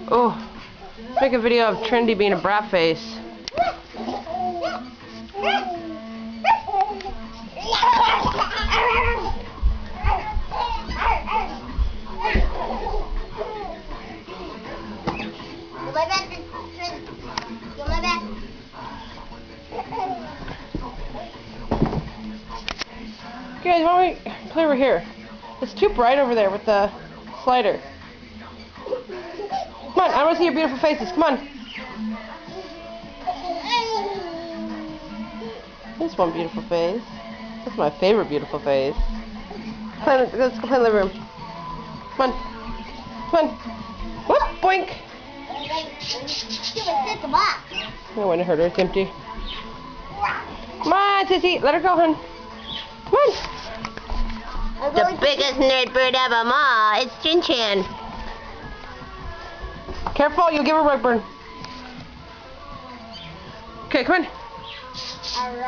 Oh, make a video of Trinity being a brat face. Guys, why don't we play over here? It's too bright over there with the slider. Come on, I want to see your beautiful faces. Come on. This one beautiful face. That's my favorite beautiful face. Let's go play in the living room. Come on. Come on. Whoop, boink. No one hurt her. It's empty. Come on, Sissy. Let her go, hon. Come on. The biggest nerd bird of them all. It's Chin Chin. Careful, you'll give her rug burn. Okay, come on.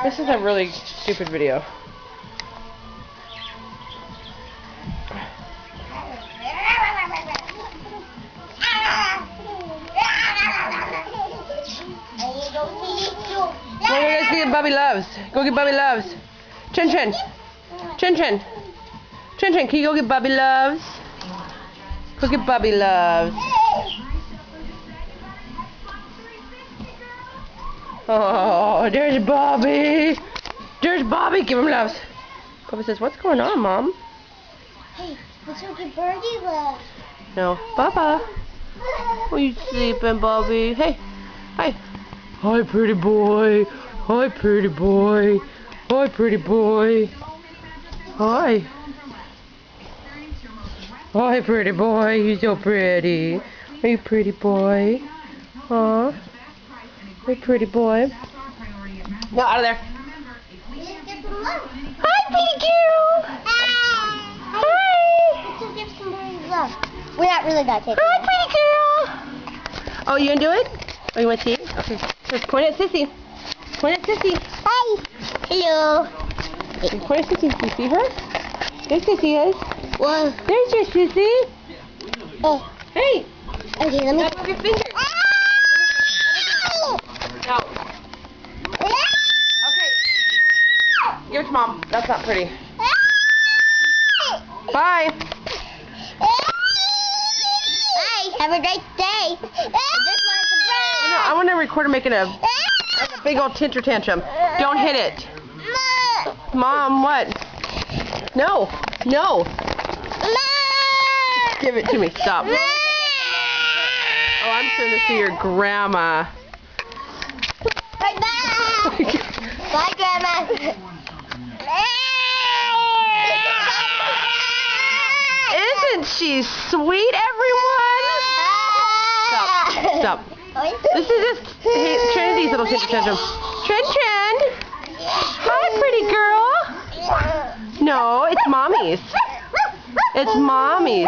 This is a really stupid video. Go get Bobby Loves. Go get Bobby Loves. Chin Chin. Chin Chin. Chin Chin, can you go get Bobby Loves? Go get Bobby Loves. Oh, there's Bobby. There's Bobby. Give him loves. Bobby says, "What's going on, Mom?" Hey, let's go get Birdie Loves. No. Baba. Are you sleeping, Bobby? Hey. Hi. Hi, pretty boy. Hi, pretty boy. Hi, pretty boy. Hi. Hi, pretty boy. You're so pretty. Are you pretty boy? Huh? Hey, pretty boy. No, out of there. Hi, pretty girl. Hi. Let's go give some Birdie Loves. We're not really gonna take it. Hi, pretty girl. Oh, you gonna do it? Oh, you want to see it? Okay. Just point at Sissy. Point at Sissy. Hi. Hello. Point at Sissy. You see her? There Sissy is. Well, There's your Sissy. oh. Hey. Okay, let me. Move your finger. No. Okay. Give it to Mom. That's not pretty. Bye. Bye. Have a great day. No, I want to record her making a big old tinter tantrum. Don't hit it. Mom, what? No. No. Give it to me. Stop. Oh, I'm sending this to your grandma. Bye. Bye, Grandma. Isn't she sweet, everyone? Stop. Stop. This is just Trinity's little tinter tantrum. Trin Trin. Hi, pretty girl. No, it's Mommy's. It's Mommy's.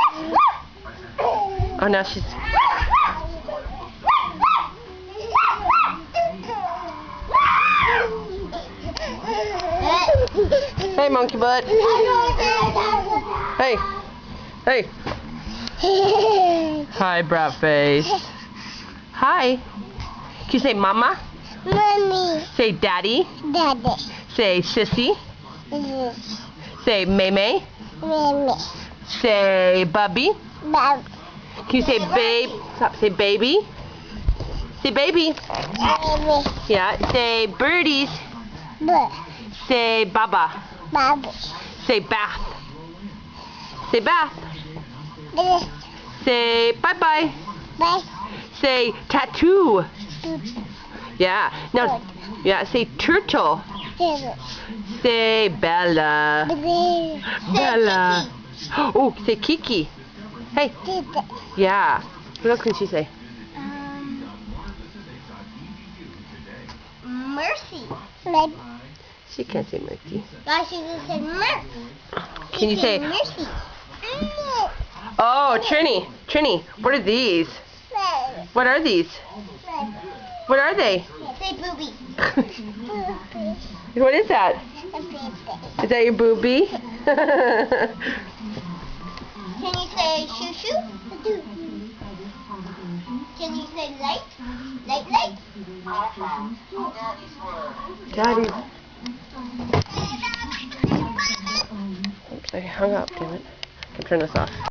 Oh, now she's... Hey, monkey butt. Hey. Hey. Hi, brat face. Hi. Can you say mama? Mommy. Say daddy. Daddy. Say sissy. Say May. Mommy. Say bubby. Bob. Can you say babe? Stop. Say baby. Say baby. Baby. Yeah. Say birdies. Bob. Say baba. Bob. Say bath. Say bath. Bye. Say bye-bye. Bye. Say tattoo. Yeah. Now, yeah, say turtle. Say Bella. Bella. Oh, say Kiki. Hey. Yeah. What else can she say? Mercy. She can't say Mercy. Guys, she just said Mercy. Can you say... Mercy? Oh, Trini, what are these? What are these? What are they? Say booby. What is that? Is that your boobie? Can you say shoo shoo? Can you say late? Late, late? Daddy. Oops, I hung up, damn it. I can turn this off.